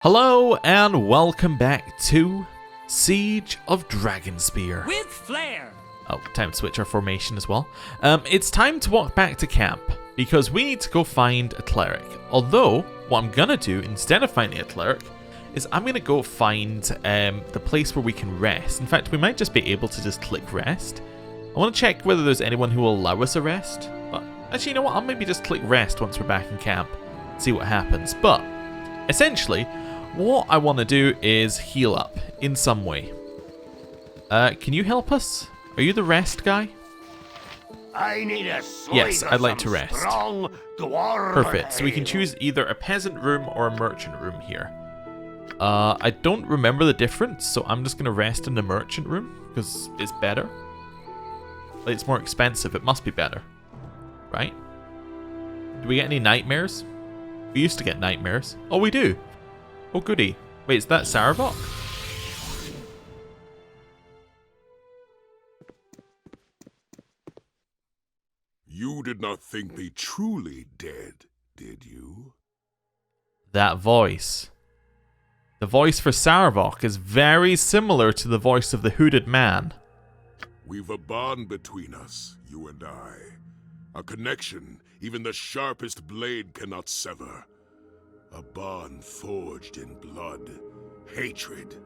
Hello and welcome back to Siege of Dragonspear. With flair! Oh, time to switch our formation as well. It's time to walk back to camp because we need to go find a cleric. Although, what I'm gonna do instead of finding a cleric is I'm gonna go find the place where we can rest. In fact, we might just be able to just click rest. I want to check whether there's anyone who will allow us a rest. But actually, you know what? I'll maybe just click rest once we're back in camp. See what happens. But essentially, what I want to do is heal up in some way. Can you help us? Are you the rest guy? I need a Yes, I'd like to rest. Strong dwarf Perfect. So we can choose either a peasant room or a merchant room here. I don't remember the difference, so I'm just going to rest in the merchant room because it's better. It's more expensive. It must be better. Right? Do we get any nightmares? We used to get nightmares. Oh, we do. Oh, goody. Wait, is that Sarabok? You did not think me truly dead, did you? That voice. The voice for Sarabok is very similar to the voice of the hooded man. We've a bond between us, you and I. A connection even the sharpest blade cannot sever. A bond forged in blood, hatred,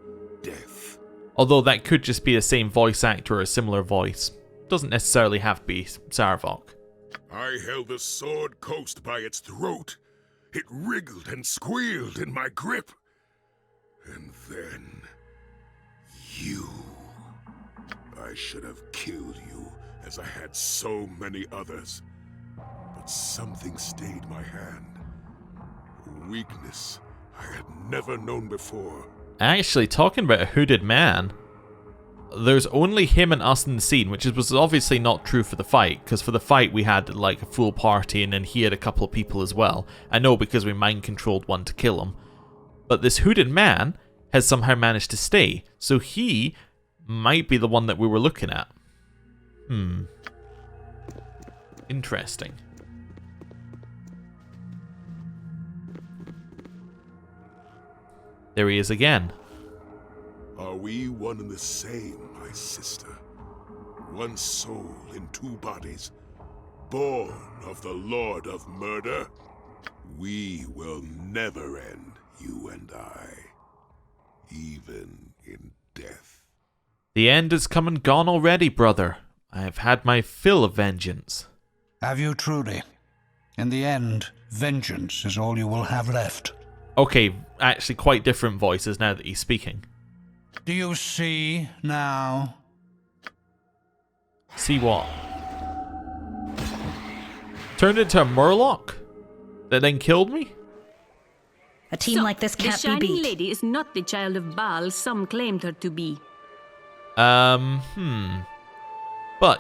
death. Although that could just be the same voice actor or a similar voice. Doesn't necessarily have to be Sarabok. I held the sword coast by its throat. It wriggled and squealed in my grip. And then... you. I should have killed you, as I had so many others. But something stayed my hand. A weakness I had never known before. Actually, talking about a hooded man, there's only him and us in the scene, which was obviously not true for the fight, because for the fight we had like a full party and then he had a couple of people as well. I know because we mind controlled one to kill him. But this hooded man has somehow managed to stay, so he might be the one that we were looking at. Interesting. There he is again. Are we one and the same, my sister? One soul in two bodies, born of the Lord of Murder? We will never end, you and I, even in death. The end has come and gone already, brother. I have had my fill of vengeance. Have you truly? In the end, vengeance is all you will have left. Okay, actually quite different voices now that he's speaking. Do you see now? See what? Turned into a murloc? That then killed me? A team like this can't the be Shining beat. Lady is not the child of Baal some claimed her to be. But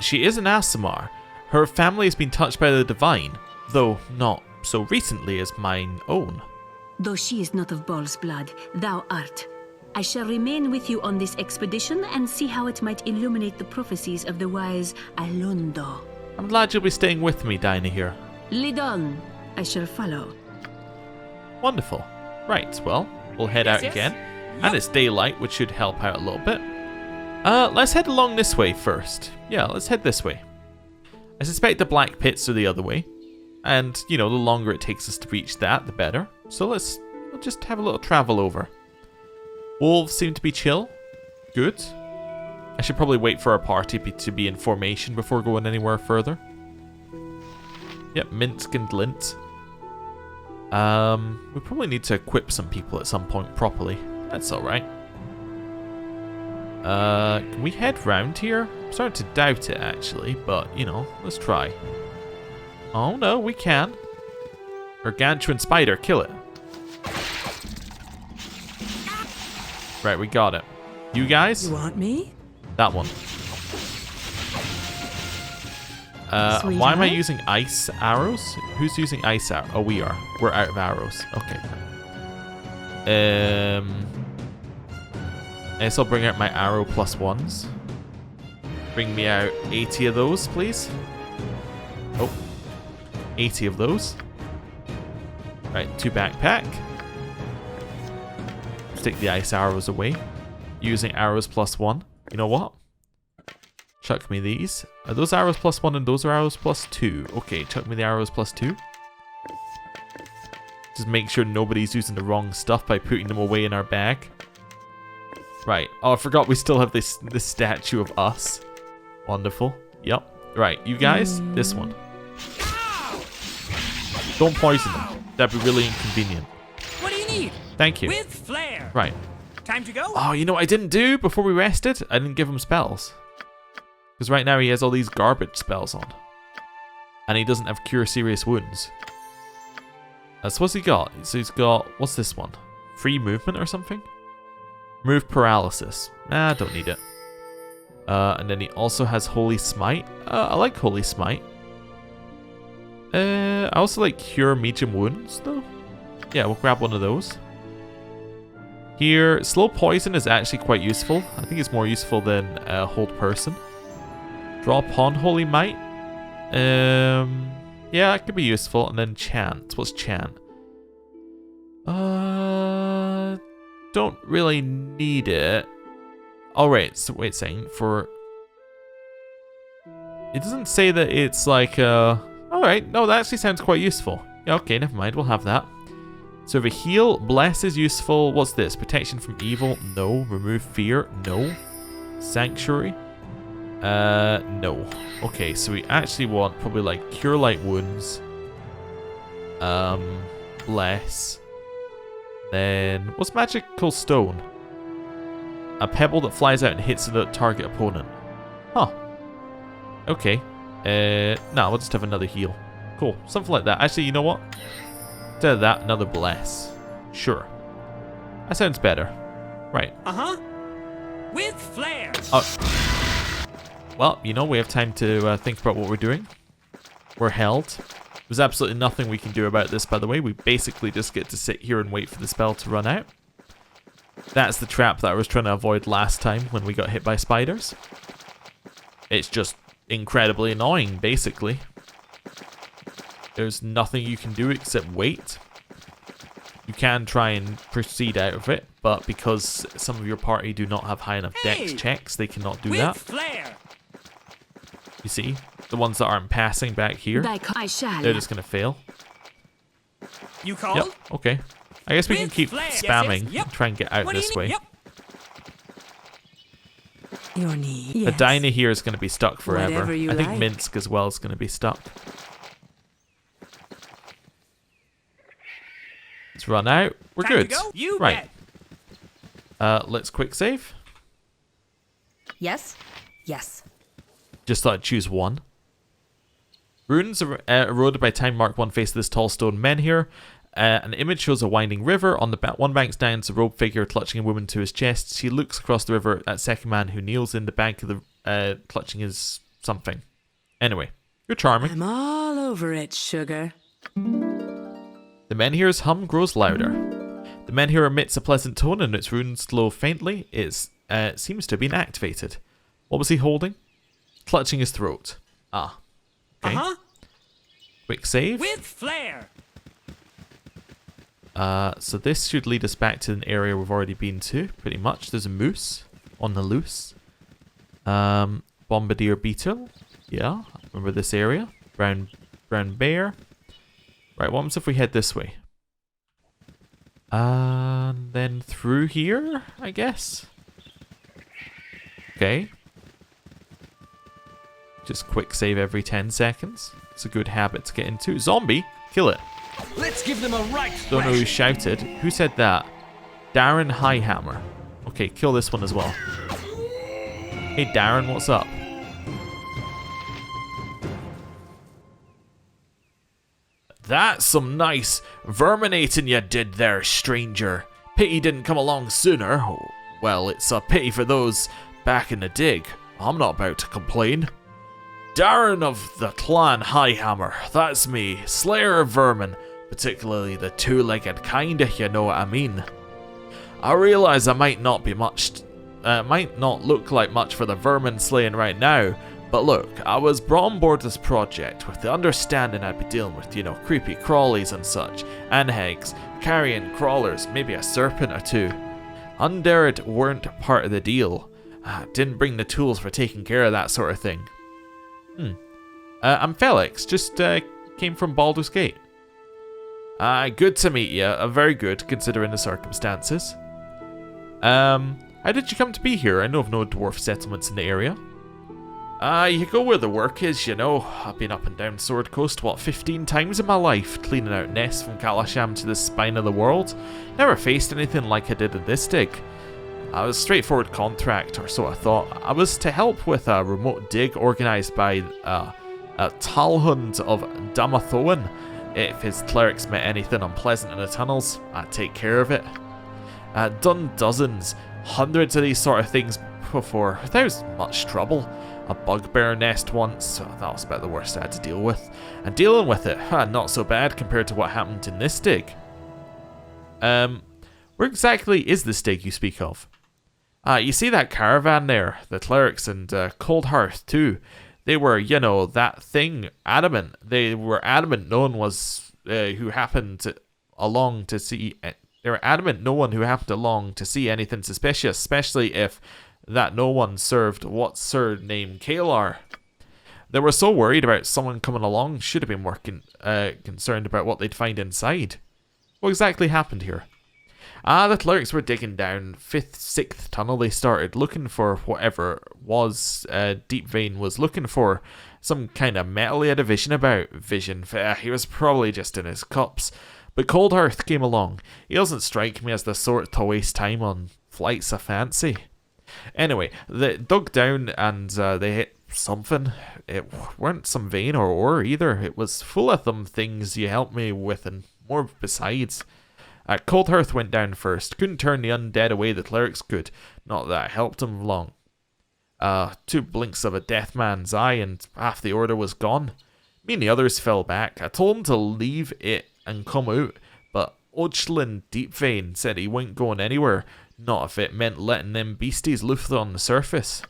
she is an Aasimar. Her family has been touched by the divine, though not so recently as mine own. Though she is not of Baal's blood, thou art. I shall remain with you on this expedition and see how it might illuminate the prophecies of the wise Alondo. I'm glad you'll be staying with me, Dinah here. Lead on. I shall follow. Wonderful. Right, well, we'll head out again. And it's daylight, which should help out a little bit. Let's head along this way first. Yeah, let's head this way. I suspect the black pits are the other way. And, you know, the longer it takes us to reach that, the better. So we'll just have a little travel over. Wolves seem to be chill. Good. I should probably wait for our party to be in formation before going anywhere further. Yep, Minsk and Lint. We probably need to equip some people at some point properly. That's alright. Can we head round here? I'm starting to doubt it actually, but you know, let's try. Oh no, we can. Gargantuan spider, kill it. Right, we got it. You guys? You want me? That one. Why am I using ice arrows? Who's using ice arrows? Oh, we are. We're out of arrows. Okay. I guess I'll bring out my arrow plus ones. Bring me out 80 of those, please. Oh. 80 of those. Right, 2 backpack. take the ice arrows away. Using arrows +1. You know what? Chuck me these. Are those arrows +1 and those are arrows +2? Okay, chuck me the arrows +2. Just make sure nobody's using the wrong stuff by putting them away in our bag. Right. Oh, I forgot we still have this statue of us. Wonderful. Yep. Right, you guys, this one. Don't poison them. That'd be really inconvenient. What do you need? Thank you. With flair. Right. Time to go? Oh, you know what I didn't do before we rested? I didn't give him spells. Because right now he has all these garbage spells on. And he doesn't have Cure Serious Wounds. So what's he got? So he's got, what's this one? Free movement or something? Remove paralysis. Nah, don't need it. And then he also has Holy Smite. I like Holy Smite. I also like Cure Medium Wounds though. Yeah, we'll grab one of those. Here, Slow Poison is actually quite useful. I think it's more useful than Hold Person. Draw upon Holy Might. Yeah, it could be useful. And then Chant. What's Chant? Don't really need it. Alright, so wait a second. For... It doesn't say that it's like... Alright, no, that actually sounds quite useful. Yeah, okay, never mind. We'll have that. So the heal, bless is useful. What's this? Protection from evil? No. Remove fear? No. Sanctuary? No. Okay, so we actually want probably like Cure Light Wounds. Bless. Then, what's Magical Stone? A pebble that flies out and hits the target opponent. Huh. Okay. No, we'll just have another heal. Cool. Something like that. Actually, you know what? Instead of that, another bless. Sure. That sounds better. Right. Uh-huh. With flair. Well, you know, we have time to think about what we're doing. We're held. There's absolutely nothing we can do about this, by the way. We basically just get to sit here and wait for the spell to run out. That's the trap that I was trying to avoid last time when we got hit by spiders. It's just incredibly annoying, basically. There's nothing you can do except wait. You can try and proceed out of it, but because some of your party do not have high enough dex checks, they cannot do that. Flair. You see? The ones that aren't passing back here, I shall. they're just going to fail. You called? Yep, okay. I guess we can With keep flair. spamming Yes. and try and get out What do you this need? way. Yep. Your need. The Dinah here is going to be stuck forever. Whatever you I think like. Minsk as well is going to be stuck. Let's run out. We're Time to good. go? You Right. Let's quick save. Yes? Yes. Just thought I'd choose one. Runes are eroded by time mark one face of this tall stone menhir. An image shows a winding river. On the one bank stands a robed figure clutching a woman to his chest. She looks across the river at second man who kneels in the bank of the clutching his something. Anyway, you're charming. I'm all over it, sugar. The menhir's hum grows louder. The menhir emits a pleasant tone and its runes glow faintly. It seems to have been activated. What was he holding? Clutching his throat. Ah. Okay. Uh-huh. Quick save. With flair. So this should lead us back to an area we've already been to, pretty much. There's a moose on the loose. Bombardier beetle. Yeah, remember this area. Brown bear. Right, what happens if we head this way? And then through here, I guess. Okay. Just quick save every 10 seconds. It's a good habit to get into. Zombie, kill it. Let's give them a right Don't know who shouted. Who said that? Darren Highhammer. Okay, kill this one as well. Hey Darren, what's up? That's some nice verminating you did there, stranger. Pity didn't come along sooner. Well, it's a pity for those back in the dig. I'm not about to complain. Darren of the clan Highhammer, that's me, slayer of vermin, particularly the two-legged kind, if you know what I mean. I realise I might not look like much for the vermin slaying right now, but look, I was brought on board this project with the understanding I'd be dealing with, you know, creepy crawlies and such, and hags, carrion crawlers, maybe a serpent or two. Undead weren't part of the deal. Didn't bring the tools for taking care of that sort of thing. I'm Felix, just came from Baldur's Gate. Good to meet you. Very good, considering the circumstances. How did you come to be here? I know of no dwarf settlements in the area. You go where the work is, you know. I've been up and down Sword Coast, 15 times in my life, cleaning out nests from Kalasham to the spine of the world. Never faced anything like I did in this dig. I was a straightforward contract, or so I thought. I was to help with a remote dig organised by Talhund of Damathoan. If his clerics met anything unpleasant in the tunnels, I'd take care of it. I'd done dozens, hundreds of these sort of things before, without much trouble. A bugbear nest once, so that was about the worst I had to deal with. And dealing with it, not so bad compared to what happened in this dig. Where exactly is this dig you speak of? You see that caravan there, the clerics and Cold Hearth too. They were, you know, that thing, adamant. They were adamant no one was who happened along to see. They were adamant no one who happened along to see anything suspicious, especially if that no one served what's her name, Kalar. They were so worried about someone coming along, should have been more concerned about what they'd find inside. What exactly happened here? The clerics were digging down 5th, 6th tunnel. They started looking for whatever was Deep Vein was looking for. Some kind of metal he had a vision about. He was probably just in his cups. But Cold Hearth came along. He doesn't strike me as the sort to waste time on flights of fancy. Anyway, they dug down and they hit something. It weren't some vein or ore either. It was full of them things you helped me with and more besides. Cold Hearth went down first. Couldn't turn the undead away, the clerics could. Not that I helped him long. 2 blinks of a death man's eye and half the order was gone. Me and the others fell back. I told him to leave it and come out, but Ochlin Deepvein said he wasn't going anywhere. Not if it meant letting them beasties loose on the surface.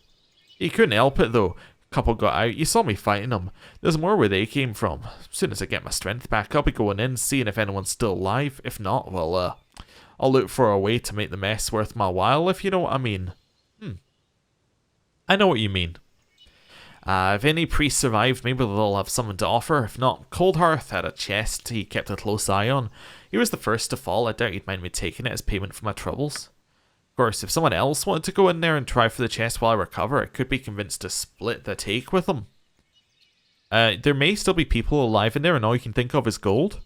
He couldn't help it though. Couple got out. You saw me fighting them. There's more where they came from. As soon as I get my strength back, I'll be going in, seeing if anyone's still alive. If not, well, I'll look for a way to make the mess worth my while, if you know what I mean. I know what you mean. If any priests survived, maybe they'll have something to offer. If not, Cold Hearth had a chest he kept a close eye on. He was the first to fall. I doubt he'd mind me taking it as payment for my troubles. Of course, if someone else wanted to go in there and try for the chest while I recover, I could be convinced to split the take with them. There may still be people alive in there and all you can think of is gold.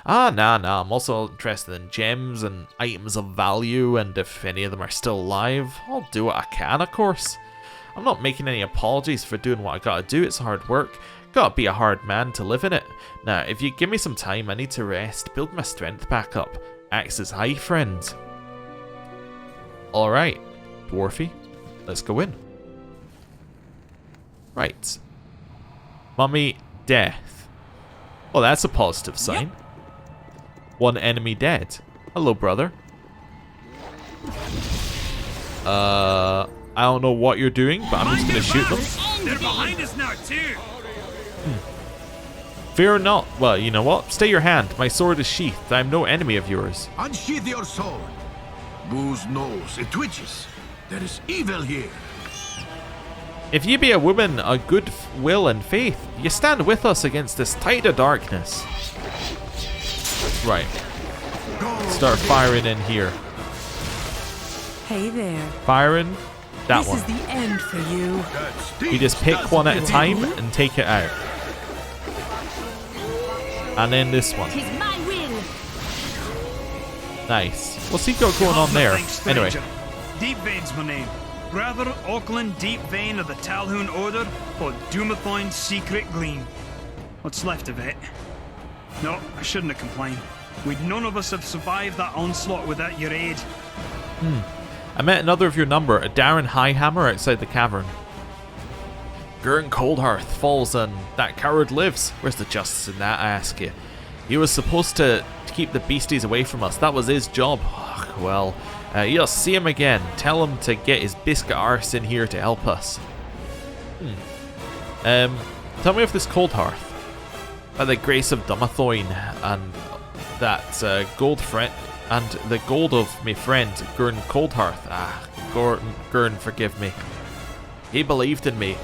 Nah, I'm also interested in gems and items of value, and if any of them are still alive, I'll do what I can, of course. I'm not making any apologies for doing what I gotta do, it's hard work. Gotta be a hard man to live in it. Now, if you give me some time, I need to rest, build my strength back up. Axe is high, friend. Alright, Dwarfy, let's go in. Right. Mummy, death. Well, that's a positive sign. Yep. 1 enemy dead. Hello, brother. I don't know what you're doing, but I'm just gonna shoot them. They're behind us now, too. Fear not. Well, you know what? Stay your hand. My sword is sheathed. I am no enemy of yours. Unsheath your sword. Booze knows. It twitches. There is evil here. If ye be a woman of good will and faith, ye stand with us against this tide of darkness. Right. Start firing in here. Hey there. Firing. That one. This is the end for you. You just pick one at a time and take it out. And then this one. Tis my will. Nice. What's he got going on there? Anyway. Deep Vein's my name. Brother Auckland Deep Vein of the Talhoun Order, or Doomathoin's Secret Gleam. What's left of it? No, I shouldn't have complained. We'd none of us have survived that onslaught without your aid. I met another of your number, a Darren Highhammer outside the cavern. Gurn Coldhearth falls and that coward lives. Where's the justice in that, I ask you? He was supposed to keep the beasties away from us. That was his job. Ugh, well, you'll see him again. Tell him to get his biscuit arse in here to help us. Tell me of this Coldhearth. By the grace of Dumathoin and that gold friend. and the gold of my friend, Gurn Coldhearth. Gurn, forgive me. He believed in me.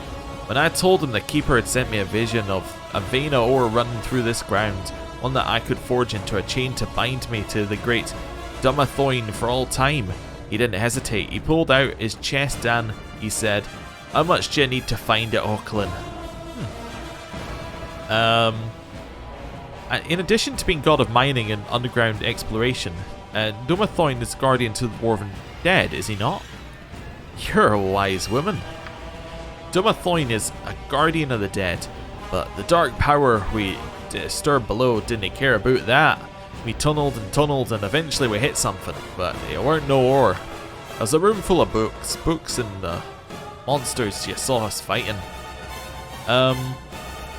When I told him the Keeper had sent me a vision of a vein of ore running through this ground, one that I could forge into a chain to bind me to the great Dumathoin for all time, he didn't hesitate. He pulled out his chest and he said, "How much do you need to find at Auckland?" In addition to being god of mining and underground exploration, Dumathoin is guardian to the dwarven dead, is he not? You're a wise woman. Dumathoin is a guardian of the dead, but the dark power we disturbed below didn't care about that. We tunneled and eventually we hit something, but it weren't no ore. It was a room full of books and the monsters you saw us fighting.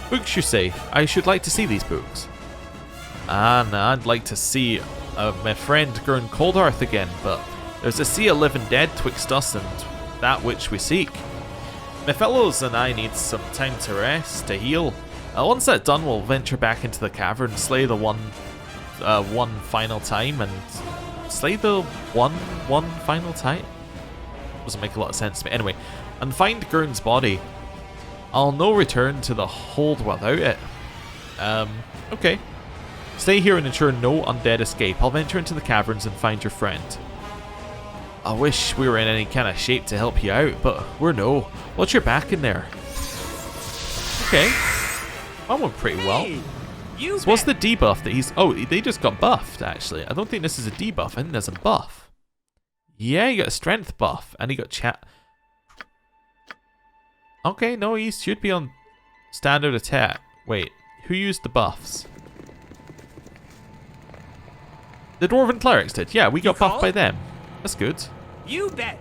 Books you say? I should like to see these books. And I'd like to see my friend Gurn Coldhearth again, but there's a sea of living dead twixt us and that which we seek. My fellows and I need some time to rest, to heal. Once that's done, we'll venture back into the cavern, slay the one final time, and slay the one final time? Doesn't make a lot of sense to me. Anyway, and find Gurn's body. I'll no return to the hold without it. Okay. Stay here and ensure no undead escape. I'll venture into the caverns and find your friend. I wish we were in any kind of shape to help you out, but we're no. What's your back in there? Okay. That went pretty well. So what's the debuff that he's... Oh, they just got buffed, actually. I don't think this is a debuff. I think there's a buff. Yeah, he got a strength buff, and he got chat... Okay, no, he should be on standard attack. Wait, who used the buffs? The Dwarven Clerics did. Yeah, we got buffed by them. That's good. You bet.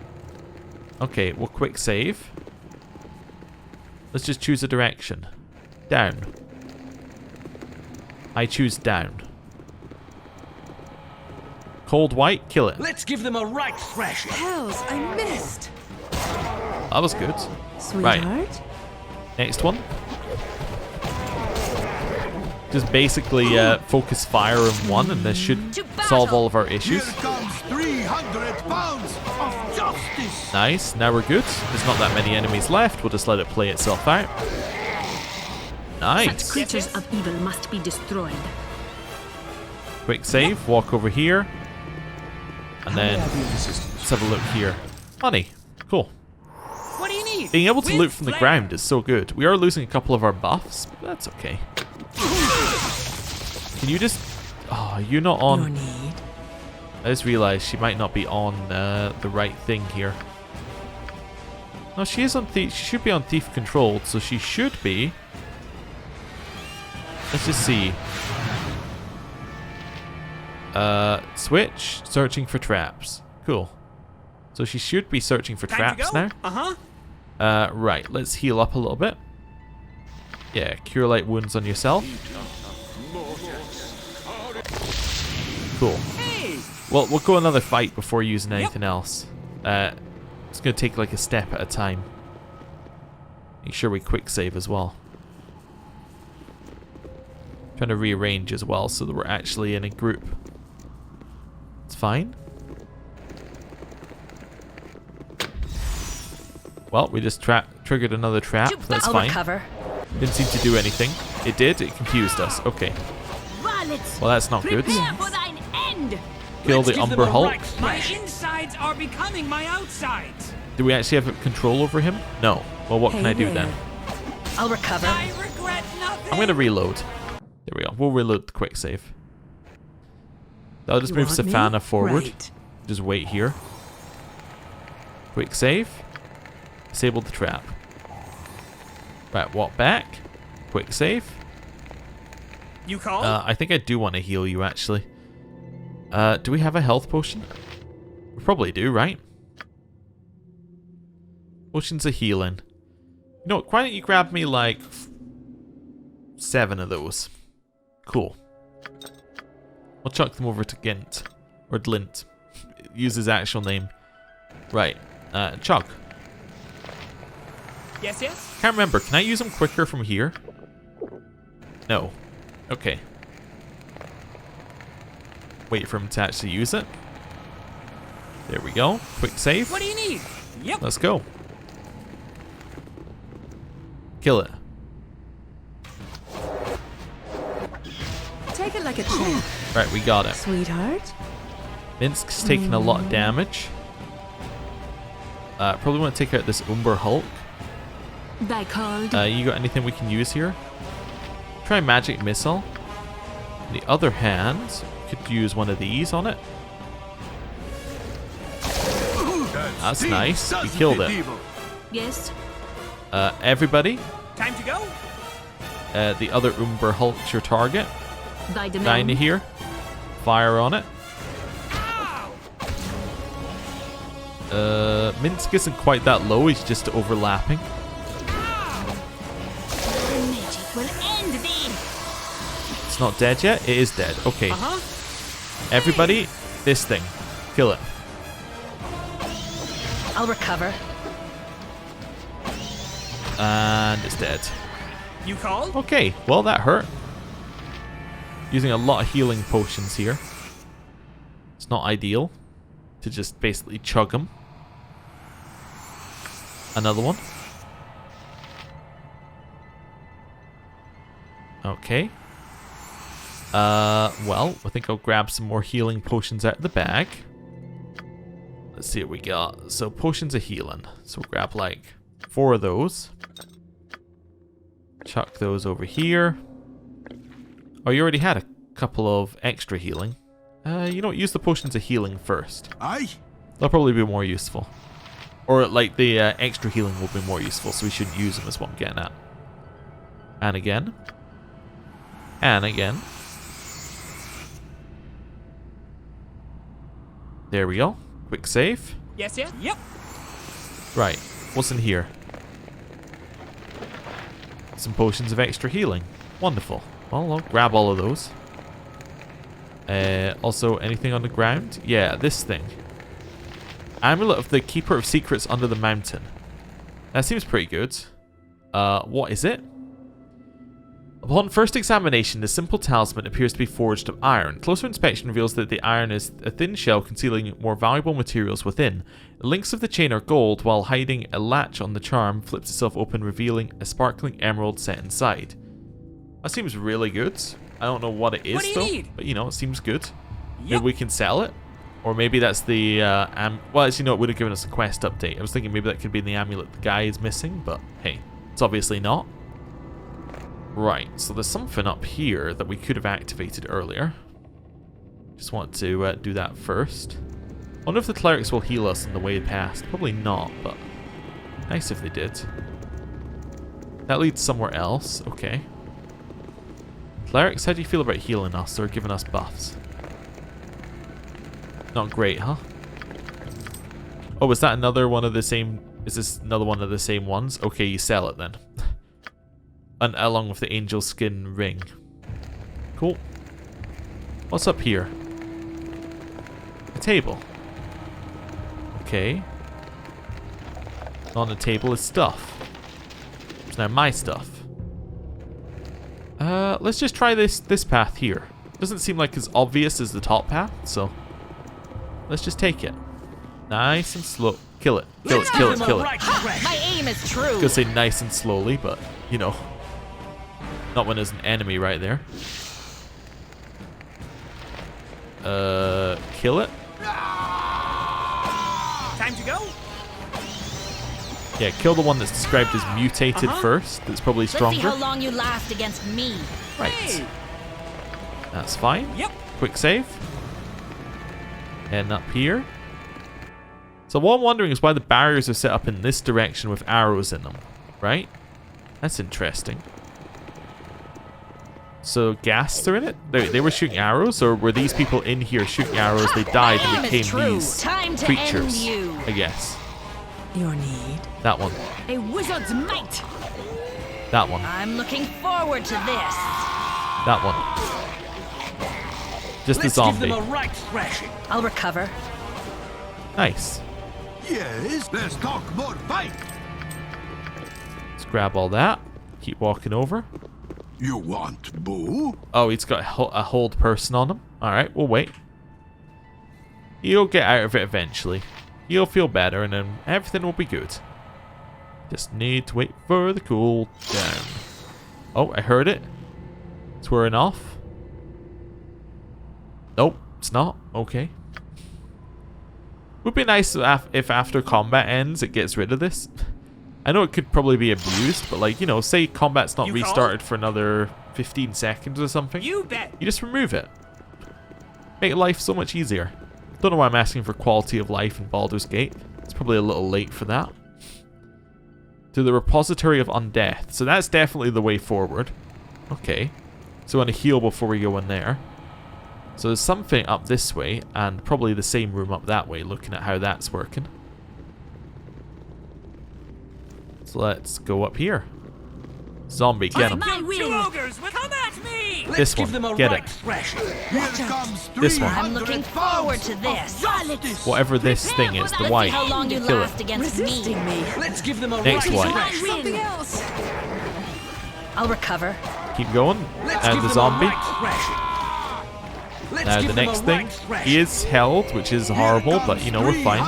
Okay, we'll quick save. Let's just choose a direction. Down. I choose down. Cold white, kill it. Let's give them a right thrashing. Hells, I missed. That was good. Sweetheart? Right. Next one. Just basically focus fire on one, and this should solve all of our issues. Here comes 300 pounds of justice. Nice, now we're good. There's not that many enemies left. We'll just let it play itself out. Nice. Such creatures of evil must be destroyed. Quick save, walk over here. And then let's have a look here. Money. Cool. What do you need? Being able to loot from the ground is so good. We are losing a couple of our buffs, but that's okay. Can you just... Oh, you're not on... No need. I just realized she might not be on the right thing here. No, she is on thief. She should be on thief controlled, so she should be... Let's just see. Switch, searching for traps. Cool. So she should be searching for traps now. Uh-huh. Right, let's heal up a little bit. Yeah, cure light wounds on yourself. Cool. Hey. Well, we'll go another fight before using anything else. It's going to take like a step at a time. Make sure we quick save as well. Trying to rearrange as well so that we're actually in a group. It's fine. Well, we just triggered another trap. That's I'll fine. recover. Didn't seem to do anything. It did. It confused us. Okay. Well, that's not good. Kill the Umber Hulk. My insides are becoming my outsides. Do we actually have control over him? No. Well, what can I do then? I'll recover. I regret nothing. I'm going to reload. There we go. We'll reload the quick save. I'll just You move want me? Safana forward. Right. Just wait here. Quick save. Disable the trap. Right, walk back. Quick save. You called? I think I do want to heal you, actually. Do we have a health potion? We probably do, right? Potions of healing. You know what, why don't you grab me, like, 7 of those. Cool. I'll chuck them over to Gint. Or Glint. Use his actual name. Right. Chuck. Yes, yes? Can't remember. Can I use them quicker from here? No. Okay. Wait for him to actually use it. There we go. Quick save. What do you need? Yep. Let's go. Kill it. Take it like a champ, Right, we got it. sweetheart. Minsk's taking a lot of damage. Probably want to take out this Umber Hulk. Thy called. You got anything we can use here? Try Magic Missile. On the other hand, could use one of these on it. That's nice. You killed it. Yes. Everybody, Time to go. the other Umber Hulk's your target. Thy demand. Down to here. Fire on it. Minsk isn't quite that low, he's just overlapping. Magic will end thee. It's not dead yet? It is dead. Okay. Everybody, this thing. Kill it. I'll recover. And it's dead. You called? Okay, well that hurt. Using a lot of healing potions here. It's not ideal to just basically chug them. Another one. Okay. Well, I think I'll grab some more healing potions out of the bag. Let's see what we got. So potions of healing. So we'll grab like 4 of those. Chuck those over here. Oh, you already had a couple of extra healing. You know what? Use the potions of healing first. Aye. They'll probably be more useful. Or like the extra healing will be more useful, so we shouldn't use them is what I'm getting at. And again. And again. There we go. Quick save. Yes, yeah? Yep. Right. What's in here? Some potions of extra healing. Wonderful. Well, I'll grab all of those. Also, anything on the ground? Yeah, this thing. Amulet of the Keeper of Secrets under the mountain. That seems pretty good. What is it? Upon first examination, the simple talisman appears to be forged of iron. Closer inspection reveals that the iron is a thin shell concealing more valuable materials within. The links of the chain are gold, while hiding a latch on the charm flips itself open, revealing a sparkling emerald set inside. That seems really good. I don't know what it is, What do you though, need? but you know, it seems good. Yep. Maybe we can sell it. Or maybe that's the, well, as you know, it would have given us a quest update. I was thinking maybe that could be the amulet the guy is missing, but hey, it's obviously not. Right, so there's something up here that we could have activated earlier. Just want to do that first. I wonder if the clerics will heal us on the way past. Probably not, but nice if they did. That leads somewhere else. Okay. Clerics, how do you feel about healing us or giving us buffs? Not great, huh? Oh, is that another one of the same... Is this another one of the same ones? Okay, you sell it then. And along with the angel skin ring. Cool. What's up here? A table. Okay. On the table is stuff. It's now my stuff. Let's just try this path here. Doesn't seem like as obvious as the top path, so let's just take it. Nice and slow. Kill it. Kill it. Kill it. Kill it. My aim is true. I was gonna say nice and slowly, but you know, not when there's an enemy right there. Kill it. Time to go. Yeah, kill the one that's described as mutated first. That's probably Let's see how stronger. long you last against me. Right. Hey. That's fine. Yep. Quick save. And up here. So what I'm wondering is why the barriers are set up in this direction with arrows in them, right? That's interesting. So ghasts are in it? They were shooting arrows, or were these people in here shooting arrows? They died and My aim is became true. these Time to creatures, end you. I guess. Your need. That one. A wizard's might. That one. I'm looking forward to this. That one. Just the zombie. right thrashing. I'll recover. Nice. Yes, let's talk more fight. Let's grab all that. Keep walking over. You want boo? Oh, he's got a hold person on him. Alright, we'll wait. You'll get out of it eventually. You'll feel better and then everything will be good. Just need to wait for the cool down. Oh, I heard it. It's wearing off. Nope, it's not. Okay. Would be nice if after combat ends it gets rid of this. I know it could probably be abused, but like, you know, say combat's not restarted for another 15 seconds or something. You bet. You just remove it. Make life so much easier. Don't know why I'm asking for quality of life in Baldur's Gate. It's probably a little late for that. To the repository of undeath. So that's definitely the way forward. Okay. So I want to heal before we go in there. So there's something up this way, and probably the same room up that way, looking at how that's working. So let's go up here. Zombie, get him. Two ogres, come at me! This one, get it. This one. I'm looking forward to this. Whatever this thing is, the white. How long you Kill last it. against me. Let's give them a Next white. Something else. I'll recover. Keep going. The zombie. Now the next thing. He is held, which is horrible, but you know, we're fine.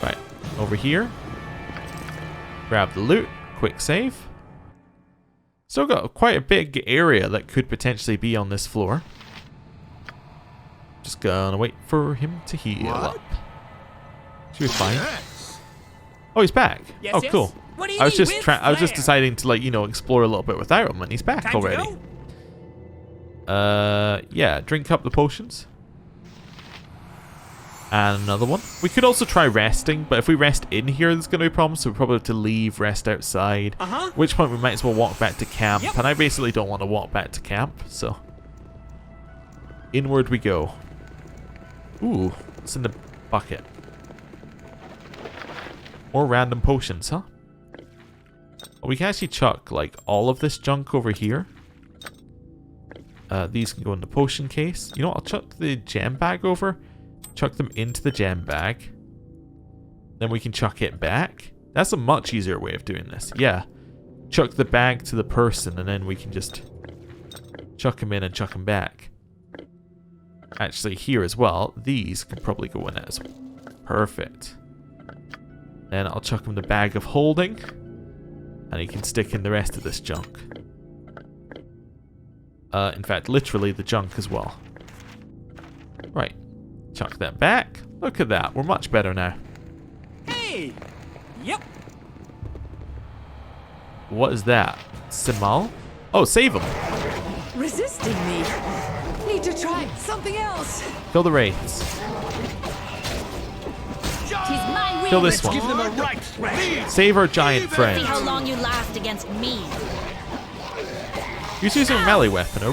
Right, over here. Grab the loot. Quick save. Still got quite a big area that could potentially be on this floor. Just gonna wait for him to heal up. Should be fine. Oh, he's back. Yes, Oh, yes. cool. What do you I was need just with I was just flair? deciding to, like, you know, explore a little bit without him, and he's back Time to already. go? Yeah, drink up the potions. And another one. We could also try resting, but if we rest in here, there's going to be problems, so we probably have to leave, rest outside. At which point we might as well walk back to camp, and I basically don't want to walk back to camp, so... Inward we go. Ooh, what's in the bucket? More random potions, huh? We can actually chuck, like, all of this junk over here. These can go in the potion case. You know what? I'll chuck the gem bag over. Chuck them into the gem bag. Then we can chuck it back. That's a much easier way of doing this. Yeah. Chuck the bag to the person and then we can just chuck them in and chuck them back. Actually, here as well, these can probably go in it as well. Perfect. Then I'll chuck him the bag of holding. And he can stick in the rest of this junk. In fact, literally the junk as well. Right. Chuck that back. Look at that. We're much better now. Hey! Yep. What is that? Simal? Oh, save him. Resisting me. Need to try something else. Kill the wraiths. Kill this one. Give them a right. Save our giant See friend. how long you last against me. Who's using a melee weapon?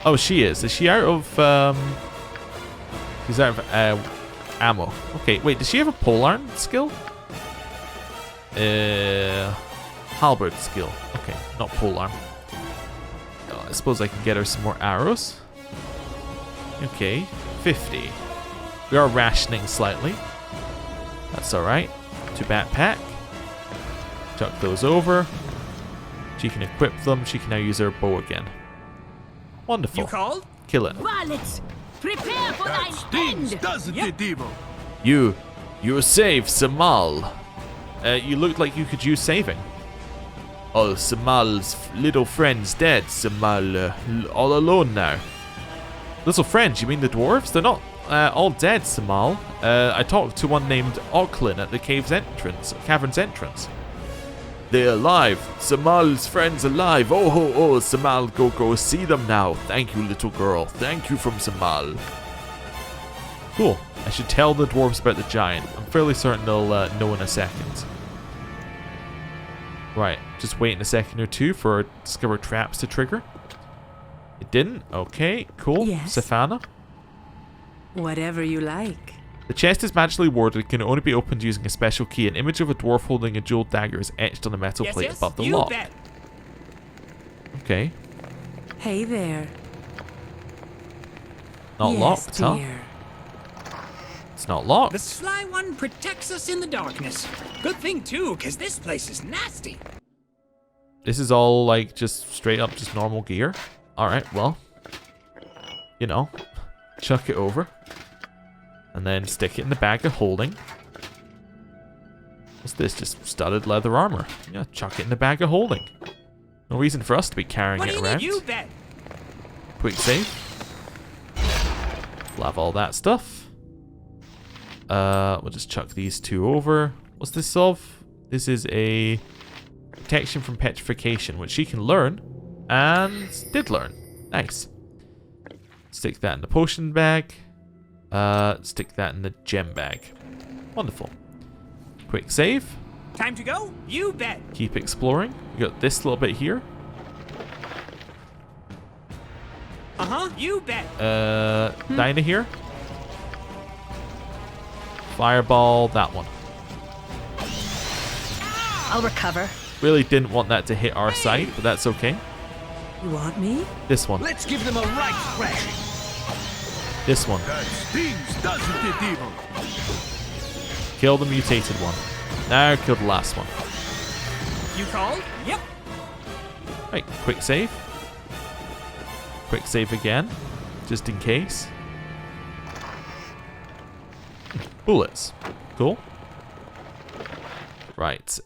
Oh, she is. Is she out of, she's out of, ammo. Okay, wait, does she have a polearm skill? Halberd skill. Okay, not polearm. Oh, I suppose I can get her some more arrows. Okay, 50. We are rationing slightly. That's alright. To backpack. Chuck those over. She can equip them. She can now use her bow again. Wonderful. You called? Kill it. Varlets, prepare for thine end! Doesn't it, Devo? You saved Simal. You looked like you could use saving. Oh, Simal's little friend's dead. Simal all alone now. Little friends? You mean the dwarves? They're not all dead, Simal. I talked to one named Auckland at the cavern's entrance. They're alive. Simal's friends alive. Oh, Simal, go see them now. Thank you, little girl. Thank you from Simal. Cool. I should tell the dwarves about the giant. I'm fairly certain they'll know in a second. Right, just waiting a second or two for discover traps to trigger. It didn't? Okay, cool. Yes. Safana. Whatever you like. The chest is magically warded and can only be opened using a special key. An image of a dwarf holding a jeweled dagger is etched on the metal plate above the lock. Bet. Okay. Hey there. Not yes, locked, huh? dear. It's not locked. The sly one protects us in the darkness. Good thing too, because this place is nasty. This is all like just straight up just normal gear. Alright, well. You know, chuck it over. And then stick it in the bag of holding. What's this? Just studded leather armor. Yeah, chuck it in the bag of holding. No reason for us to be carrying it around. You bet. Quick save. We'll have all that stuff. We'll just chuck these two over. What's this of? This is a protection from petrification, which she can learn. And did learn. Nice. Stick that in the potion bag. Stick that in the gem bag. Wonderful. Quick save. Time to go? You bet. Keep exploring. We got this little bit here. You bet. Dinah here. Fireball, that one. I'll recover. Really didn't want that to hit our side, but that's okay. You want me? This one. Let's give them a right thrashing. This one. That stings, doesn't it, evil? Kill the mutated one. Now kill the last one. You called? Yep. Right, quick save. Quick save again, just in case. Bullets. Cool. Right,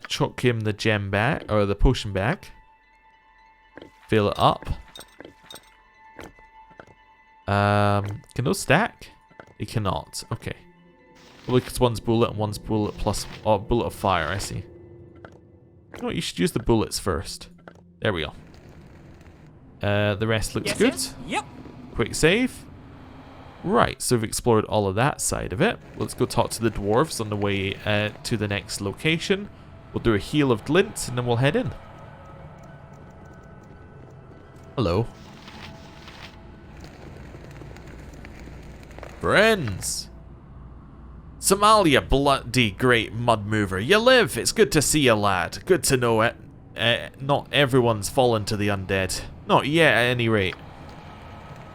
chuck him the gem bag, or the potion bag. Fill it up. Can those stack? They cannot. Okay. Well, because one's bullet and one's bullet plus bullet of fire. I see. You know what? You should use the bullets first. There we go. The rest looks good. Yes. Yep. Quick save. Right, so we've explored all of that side of it. Let's go talk to the dwarves on the way to the next location. We'll do a heal of glint and then we'll head in. Hello. Friends. Somalia, bloody great mud mover. You live. It's good to see you, lad. Good to know it. Not everyone's fallen to the undead. Not yet, at any rate.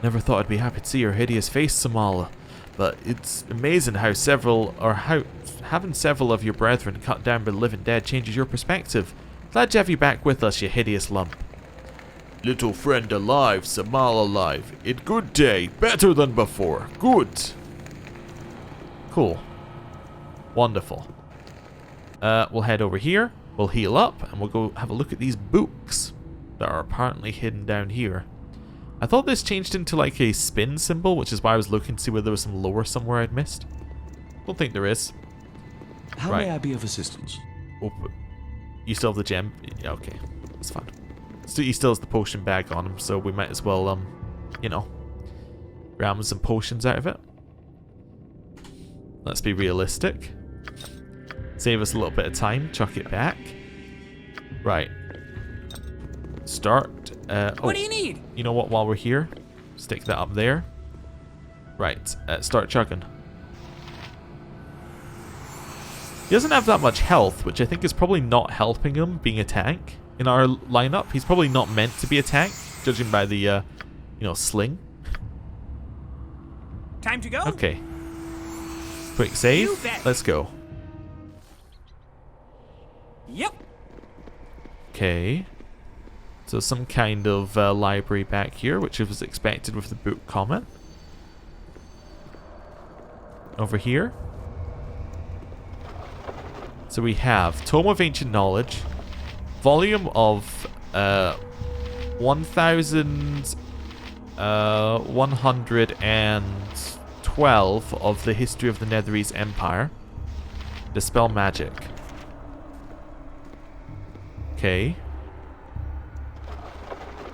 Never thought I'd be happy to see your hideous face, Samala. But it's amazing how having several of your brethren cut down by the living dead changes your perspective. Glad to have you back with us, you hideous lump. Little friend alive, Samala alive. It good day, better than before. Good. Cool. Wonderful. We'll head over here. We'll heal up, and we'll go have a look at these books that are apparently hidden down here. I thought this changed into like a spin symbol, which is why I was looking to see whether there was some lore somewhere I'd missed. Don't think there is. How Right. may I be of assistance? Oh, you still have the gem? Yeah, okay. That's fine. So he still has the potion bag on him, so we might as well, you know, ram some potions out of it. Let's be realistic. Save us a little bit of time. Chuck it back. Right. Start. What do you need? You know what? While we're here, stick that up there. Right. Start chugging. He doesn't have that much health, which I think is probably not helping him being a tank in our lineup. He's probably not meant to be a tank, judging by the, you know, sling. Time to go? Okay. Quick save. You bet. Let's go. Yep. Okay. So some kind of library back here, which was expected with the book comment. Over here. So we have Tome of Ancient Knowledge, volume of 1112 of the History of the Netherese Empire. Dispel Magic. Okay.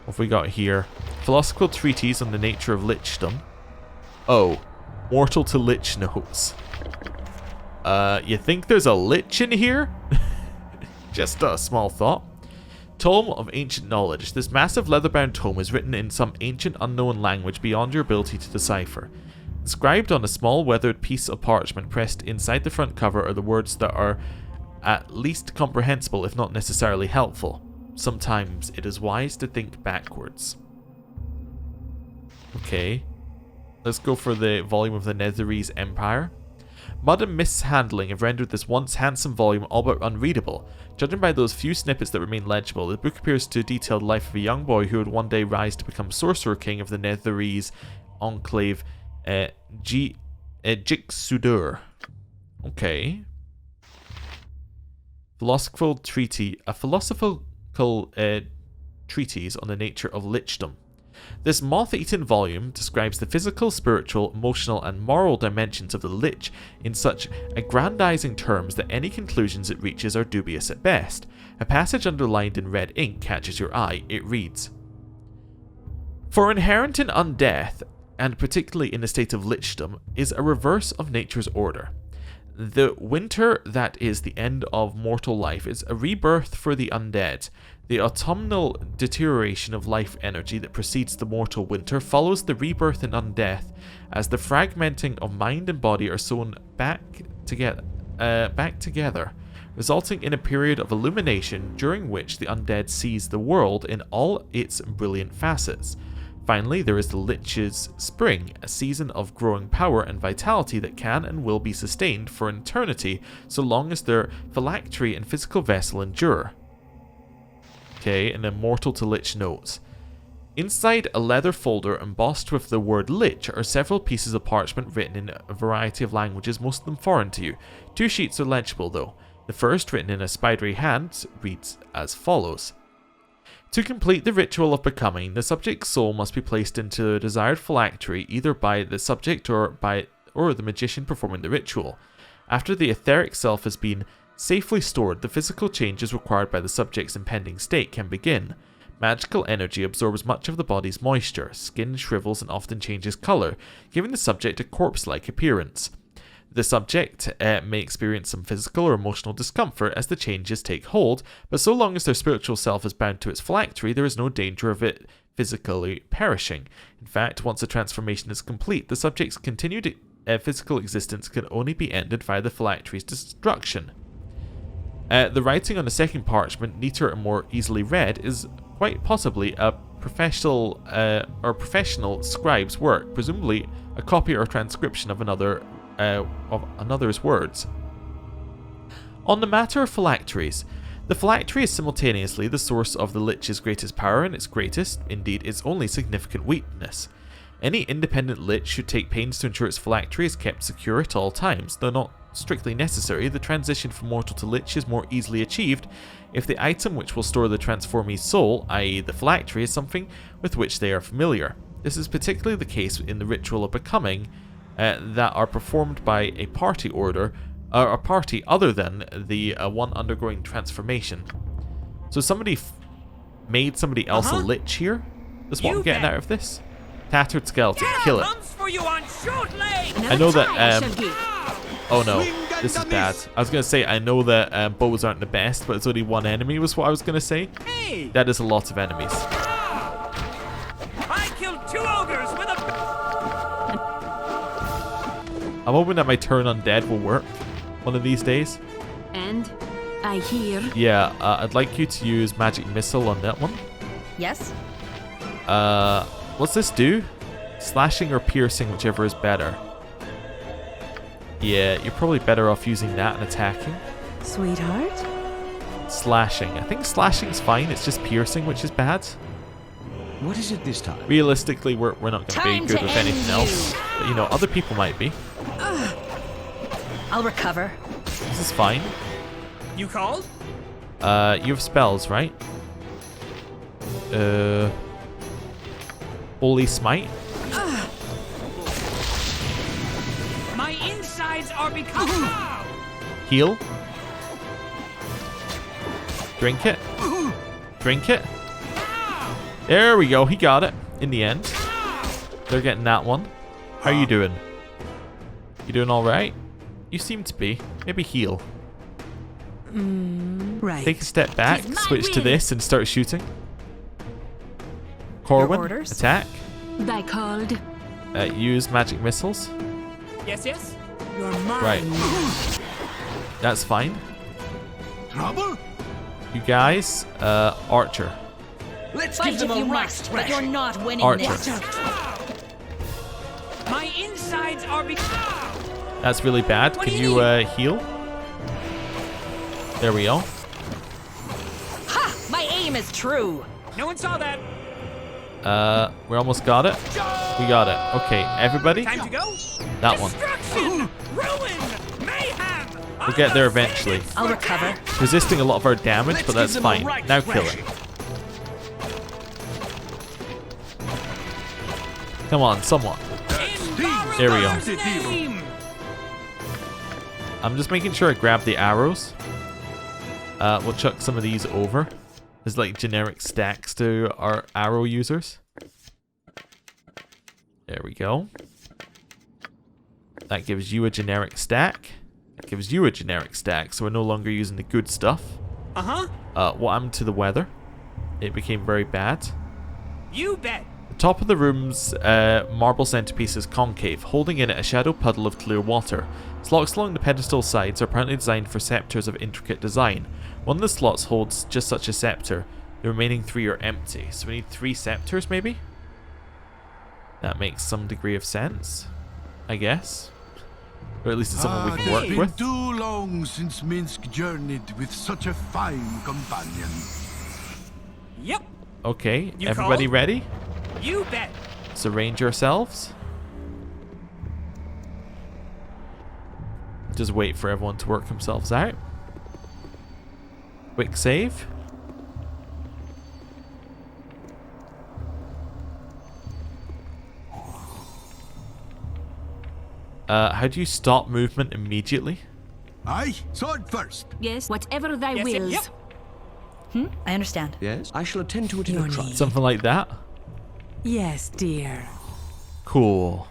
What have we got here? Philosophical Treatise on the Nature of Lichdom. Oh. Mortal to Lich notes. You think there's a lich in here? Just a small thought. Tome of Ancient Knowledge. This massive leather-bound tome is written in some ancient unknown language beyond your ability to decipher. Inscribed on a small weathered piece of parchment pressed inside the front cover are the words that are at least comprehensible, if not necessarily helpful. Sometimes it is wise to think backwards. Okay. Let's go for the volume of the Netherese Empire. Mud and mishandling have rendered this once handsome volume all but unreadable. Judging by those few snippets that remain legible, the book appears to detail the life of a young boy who would one day rise to become Sorcerer King of the Netherese Enclave Jixudur. Okay. A philosophical treatise on the nature of lichdom. This moth-eaten volume describes the physical, spiritual, emotional, and moral dimensions of the Lich in such aggrandizing terms that any conclusions it reaches are dubious at best. A passage underlined in red ink catches your eye. It reads, "For inherent in undeath, and particularly in a state of lichdom, is a reverse of nature's order. The winter that is the end of mortal life is a rebirth for the undead. The autumnal deterioration of life energy that precedes the mortal winter follows the rebirth in undeath, as the fragmenting of mind and body are sewn back together, resulting in a period of illumination during which the undead sees the world in all its brilliant facets. Finally, there is the Lich's spring, a season of growing power and vitality that can and will be sustained for eternity so long as their phylactery and physical vessel endure." Okay, and immortal to Lich notes. Inside a leather folder embossed with the word Lich are several pieces of parchment written in a variety of languages, most of them foreign to you. 2 sheets are legible though. The first, written in a spidery hand, reads as follows. "To complete the ritual of becoming, the subject's soul must be placed into the desired phylactery either by the subject or the magician performing the ritual. After the etheric self has been safely stored, the physical changes required by the subject's impending state can begin. Magical energy absorbs much of the body's moisture. Skin shrivels and often changes colour, giving the subject a corpse-like appearance. The subject may experience some physical or emotional discomfort as the changes take hold, but so long as their spiritual self is bound to its phylactery, there is no danger of it physically perishing. In fact, once the transformation is complete, the subject's continued physical existence can only be ended via the phylactery's destruction. The writing on the second parchment, neater and more easily read, is quite possibly a professional scribe's work, presumably a copy or transcription of another's words. On the matter of phylacteries, the phylactery is simultaneously the source of the Lich's greatest power and its greatest, indeed its only significant weakness. Any independent Lich should take pains to ensure its phylactery is kept secure at all times. Though not strictly necessary, the transition from mortal to Lich is more easily achieved if the item which will store the transformee's soul, i.e. the phylactery, is something with which they are familiar. This is particularly the case in the ritual of becoming that are performed by a party other than the one undergoing transformation. So somebody made somebody else a Lich here? That's what I'm getting out of this? Tattered skeleton, kill it. I know that, oh no, this is bad. I was going to say, I know that bows aren't the best, but it's only one enemy was what I was going to say. That is a lot of enemies. I killed 2 ogres with a... I'm hoping that my turn undead will work one of these days. And I hear... Yeah, I'd like you to use magic missile on that one. Yes? What's this do? Slashing or piercing, whichever is better. Yeah, you're probably better off using that and attacking. Sweetheart? Slashing. I think slashing's fine, it's just piercing which is bad. What is it this time? Realistically, we're not going to be good with anything else. But, you know, other people might be. I'll recover. This is fine. You called? You have spells, right? Holy Smite? My insides are becoming... Heal? Drink it? Drink it? There we go, he got it. In the end. They're getting that one. How are you doing? You doing alright? You seem to be. Maybe heal. Right. Take a step back, switch to this, and start shooting. Corwin, attack. Thy called. Use magic missiles. Yes, yes? You're mine. Right. That's fine. Trouble? You guys, Archer. Let's fight if you must, but you're not winning Archer. this. My insides are becoming... That's really bad. Can you heal? There we go. Ha! My aim is true. No one saw that. We almost got it. We got it. Okay, everybody. Time to go. That one. Destruction, ruin, mayhem. We'll get there eventually. I'll recover. Resisting a lot of our damage, but that's fine. Now kill it. Come on, someone. There we go. I'm just making sure I grab the arrows. We'll chuck some of these over. There's like generic stacks to our arrow users. There we go. That gives you a generic stack. That gives you a generic stack, so we're no longer using the good stuff. What happened to the weather? It became very bad. You bet. The top of the room's marble centerpiece is concave, holding in it a shadow puddle of clear water. Slots along the pedestal sides are apparently designed for scepters of intricate design. One of the slots holds just such a scepter. The remaining 3 are empty, so we need 3 scepters maybe? That makes some degree of sense, I guess. Or at least it's something we can work with. It's been too long since Minsk journeyed with such a fine companion. Yep. Okay, You everybody called? ready? You bet. Let's arrange ourselves. Just wait for everyone to work themselves out. Quick save. How do you stop movement immediately? Aye, sword first. Yes, whatever thy Yes, wills. yep. I understand. Yes, I shall attend to it in a trice. Something like that? Yes, dear. Cool.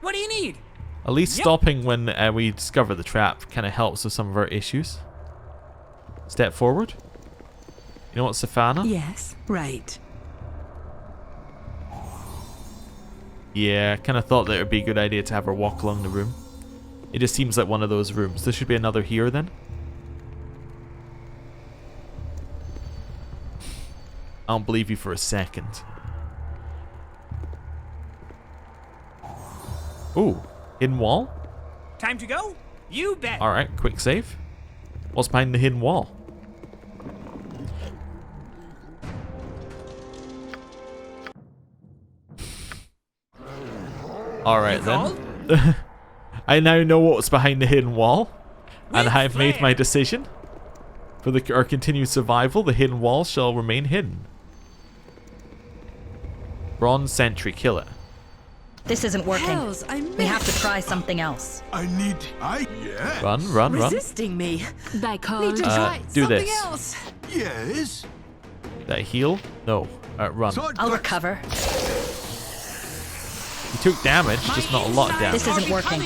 What do you need? At least Yep. stopping when we discover the trap kind of helps with some of our issues. Step forward. You know what, Safana? Yes, right. Yeah, kind of thought that it would be a good idea to have her walk along the room. It just seems like one of those rooms. There should be another here then. I don't believe you for a second. Ooh, hidden wall? Time to go? You bet. Alright, quick save. What's behind the hidden wall? Alright then. I now know what's behind the hidden wall. And I have made my decision. For our continued survival, the hidden wall shall remain hidden. Bronze sentry, kill it. This isn't working. Hells, I We have to missed. try something else. I need... Yes. Run, run, run. Resisting me. Thy call. Need to try do something this. else. Yes. Did I heal? No. Run. Sword I'll first. recover. You took damage, just not a lot of damage. This isn't working.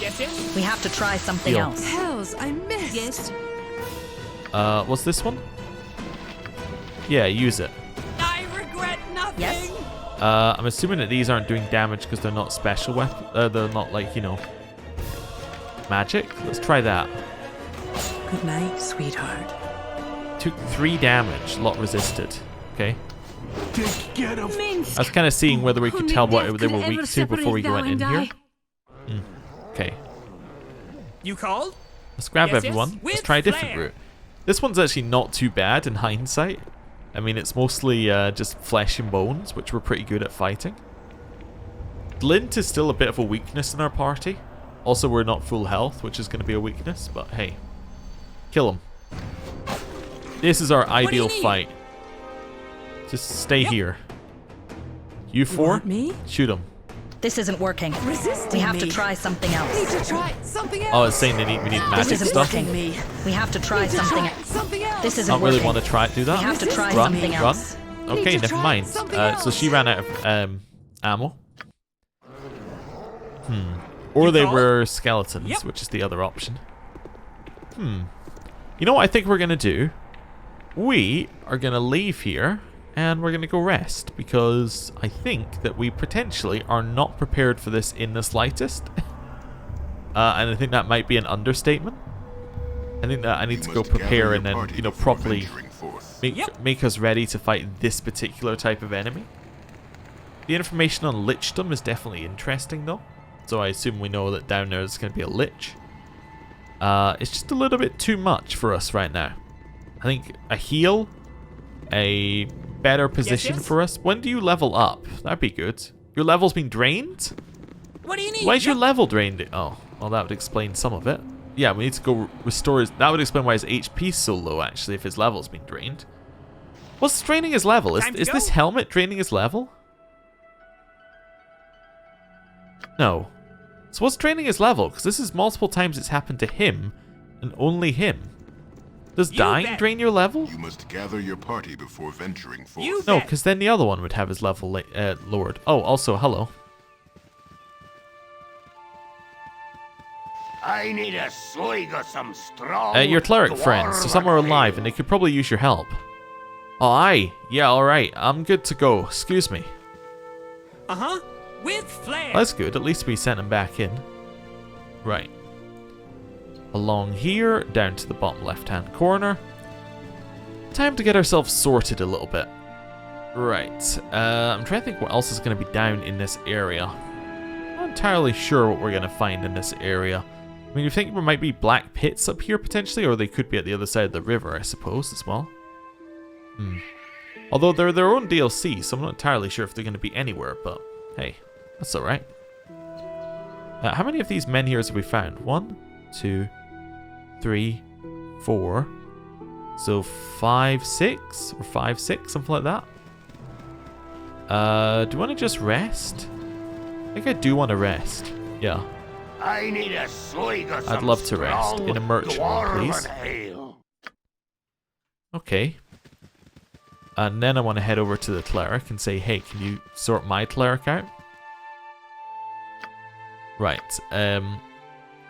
We have to try something Heal. else. Hells, I missed. Yes. What's this one? Yeah, use it. I regret nothing. Yes? I'm assuming that these aren't doing damage because they're not special weapon. They're not like, you know, magic. Let's try that. Good night, sweetheart. Took 3 damage, lot resisted. Okay. Take care of... I was kind of seeing whether we could Only tell death what they could were ever weak to before we separate went thou in and here. Okay. You called? Let's grab Yes, yes. everyone. Let's With try a different flair. route. This one's actually not too bad in hindsight. I mean, it's mostly just flesh and bones, which we're pretty good at fighting. Glint is still a bit of a weakness in our party. Also, we're not full health, which is going to be a weakness, but hey. Kill him. This is our ideal need? fight. Just stay Yep. here. You 4, want me? shoot him. This isn't working. Resisting We have to me. try something Need else. to try something else. Oh, it's saying we need This magic isn't stuff. working. Resisting me. We have to try Need to something try else. something else. This isn't Don't really working. want to try do that. We have to try Run, something run. else. Okay, Need to never try mind. something So she else. ran out of ammo. Or You they call? were skeletons, Yep. which is the other option. You know what I think we're going to do? We are going to leave here and we're going to go rest because I think that we potentially are not prepared for this in the slightest. And I think that might be an understatement. I think that I need to go prepare and then, you know, properly make us ready to fight this particular type of enemy. The information on lichdom is definitely interesting though. So I assume we know that down there is going to be a lich. It's just a little bit too much for us right now. I think a heal, a better position for us. When do you level up? That'd be good. Your level's been drained? What do you need? Why is your level drained? Oh, well, that would explain some of it. Yeah, we need to go restore his... That would explain why his HP's so low, actually, if his level's been drained. What's draining his level? Is this helmet draining his level? No. So what's draining his level? Because this is multiple times it's happened to him, and only him. Does dying drain your level? You must gather your party before venturing forth. No, because then the other one would have his level lowered. Oh, also, hello. I need a swig of some strong. Your cleric friends, so some are alive, and they could probably use your help. Oh, aye. Yeah, alright. I'm good to go. Excuse me. Uh-huh. With flair. That's good. At least we sent him back in. Right. Along here, down to the bottom left-hand corner. Time to get ourselves sorted a little bit. Right. I'm trying to think what else is going to be down in this area. I'm not entirely sure what we're going to find in this area. I mean, you think there might be black pits up here potentially, or they could be at the other side of the river, I suppose, as well. Although they're their own DLC, so I'm not entirely sure if they're going to be anywhere, but hey, that's alright. How many of these menhirs have we found? 1, 2, 3, 4. So 5, 6? Or 5, 6, something like that. Do you want to just rest? I think I do want to rest. Yeah. I need a swig of I'd love to rest in a merchant one, please. Okay. And then I want to head over to the cleric and say, hey, can you sort my cleric out? Right. Can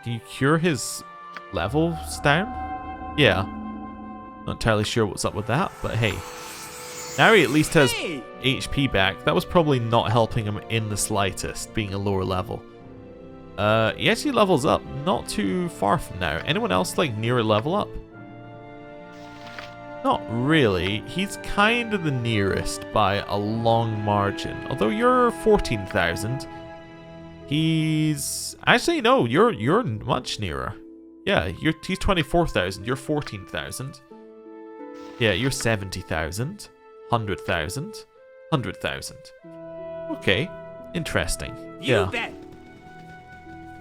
you cure his levels down? Yeah. Not entirely sure what's up with that, but hey. Now he at least has HP back. That was probably not helping him in the slightest, being a lower level. He actually levels up not too far from now. Anyone else like near a level up? Not really. He's kind of the nearest by a long margin. Although you're 14,000. He's... Actually, no, you're much nearer. Yeah, he's 24,000. You're 14,000. Yeah, you're 70,000. 100,000. 100,000. Okay. Interesting. Yeah.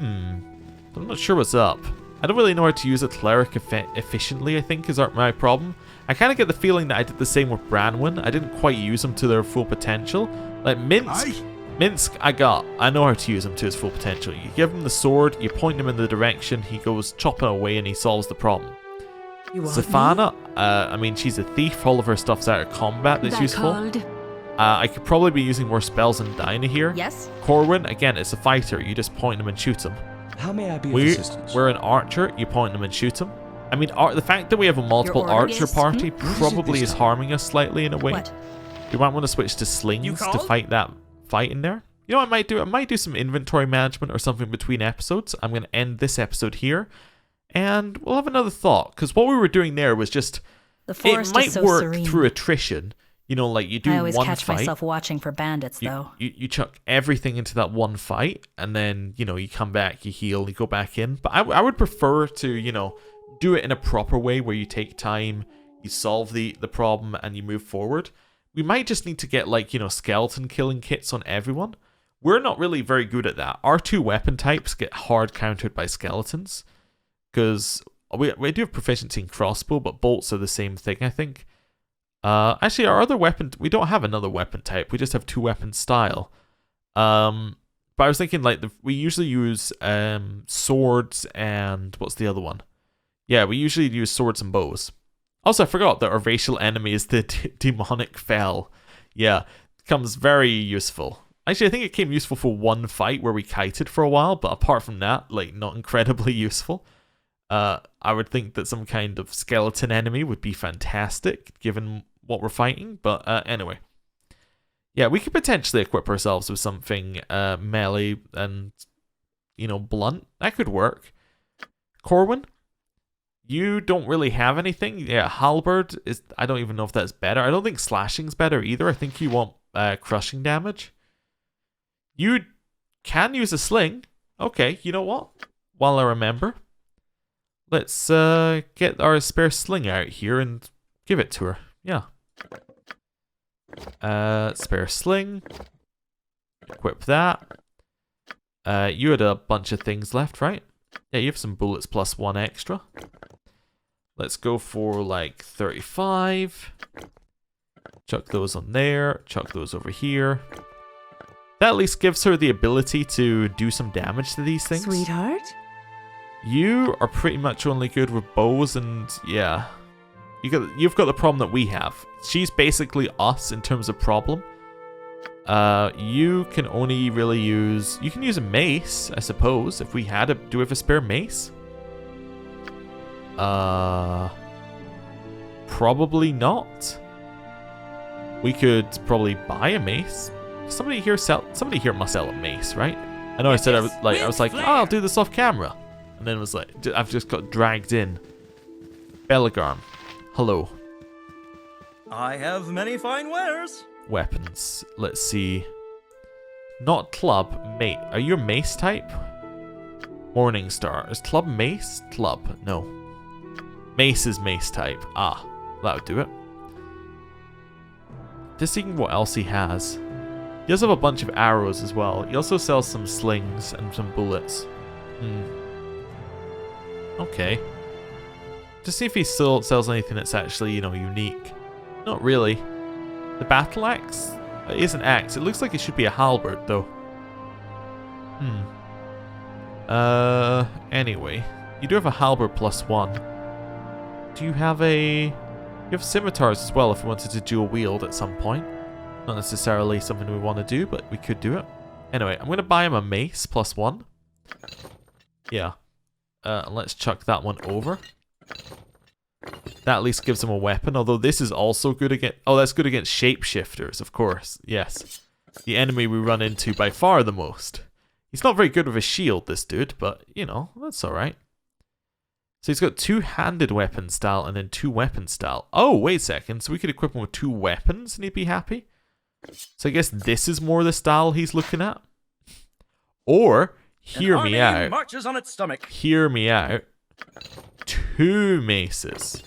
I'm not sure what's up. I don't really know how to use a cleric efficiently, I think, is my problem. I kind of get the feeling that I did the same with Branwen. I didn't quite use them to their full potential. Like Minsk, I know how to use him to his full potential. You give him the sword, you point him in the direction, he goes chopping away and he solves the problem. Zafana, I mean, she's a thief. All of her stuff's out of combat that's useful. I could probably be using more spells than Dinah here. Yes. Corwin, again, it's a fighter. You just point him and shoot him. How may I be of assistance? We're an archer. You point him and shoot him. I mean, the fact that we have a multiple archer party probably is harming us slightly in a way. What? You might want to switch to slings to fight that fight in there. You know what I might do? I might do some inventory management or something between episodes. I'm going to end this episode here. And we'll have another thought. Because what we were doing there was just... it might work through attrition. You know, like you do one fight. I always catch myself watching for bandits, though. You chuck everything into that one fight, and then, you know, you come back, you heal, you go back in. But I would prefer to, you know, do it in a proper way where you take time, you solve the problem, and you move forward. We might just need to get, like, you know, skeleton killing kits on everyone. We're not really very good at that. Our 2 weapon types get hard countered by skeletons. Because we do have proficiency in crossbow, but bolts are the same thing, I think. Actually, our other weapon... We don't have another weapon type. We just have 2 weapon style. But I was thinking, like, we usually use swords and... What's the other one? Yeah, we usually use swords and bows. Also, I forgot that our racial enemy is the demonic fell. Yeah, becomes very useful. Actually, I think it came useful for one fight where we kited for a while, but apart from that, like, not incredibly useful. I would think that some kind of skeleton enemy would be fantastic, given what we're fighting, but anyway. Yeah, we could potentially equip ourselves with something melee and, you know, blunt. That could work. Corwin, you don't really have anything. Yeah, halberd is... I don't even know if that's better. I don't think slashing's better either. I think you want crushing damage. You can use a sling. Okay, you know what? While I remember... let's get our spare sling out here and give it to her. Yeah. Spare sling. Equip that. You had a bunch of things left, right? Yeah, you have some bullets plus 1 extra. Let's go for like 35. Chuck those on there. Chuck those over here. That at least gives her the ability to do some damage to these things. Sweetheart? You are pretty much only good with bows and yeah. You've got the problem that we have. She's basically us in terms of problem. You can only really use... You can use a mace, I suppose, if we had a... Do we have a spare mace? Probably not. We could probably buy a mace. Somebody here must sell a mace, right? I know I said I was like, oh, I'll do this off camera. And then it was like, I've just got dragged in. Bellegarm. Hello. I have many fine wares. Weapons. Let's see. Not club, mate. Are you a mace type? Morningstar. Is club mace? Club. No. Mace is mace type. Ah, that would do it. Just seeing what else he has. He does have a bunch of arrows as well. He also sells some slings and some bullets. Okay. Just see if he still sells anything that's actually, you know, unique. Not really. The battle axe? It is an axe. It looks like it should be a halberd, though. Anyway. You do have a halberd plus 1. Do you have a... You have scimitars as well if we wanted to dual wield at some point. Not necessarily something we want to do, but we could do it. Anyway, I'm going to buy him a mace plus 1. Yeah. Let's chuck that one over. That at least gives him a weapon, although this is also good against... Oh, that's good against shapeshifters, of course. Yes. The enemy we run into by far the most. He's not very good with a shield, this dude, but, you know, that's alright. So he's got 2-handed weapon style and then 2-weapon style. Oh, wait a second. So we could equip him with 2 weapons and he'd be happy? So I guess this is more the style he's looking at? Or, hear me out. Marches on its stomach. Hear me out. 2 maces.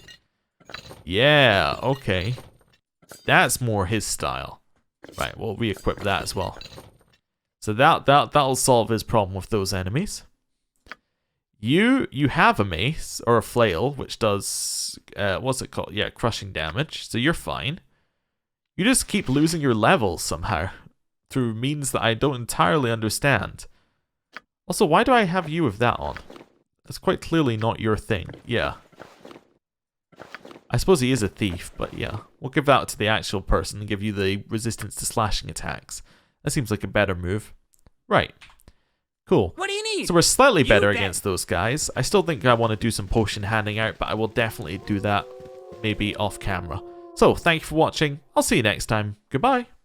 Yeah, okay. That's more his style. Right, we'll re-equip that as well. So that'll solve his problem with those enemies. You have a mace, or a flail, which does, what's it called? Yeah, crushing damage, so you're fine. You just keep losing your levels somehow, through means that I don't entirely understand. Also, why do I have you with that on? That's quite clearly not your thing, yeah. I suppose he is a thief, but yeah. We'll give that to the actual person and give you the resistance to slashing attacks. That seems like a better move. Right. Cool. What do you need? So we're slightly better against those guys. I still think I want to do some potion handing out, but I will definitely do that maybe off camera. So, thank you for watching. I'll see you next time. Goodbye.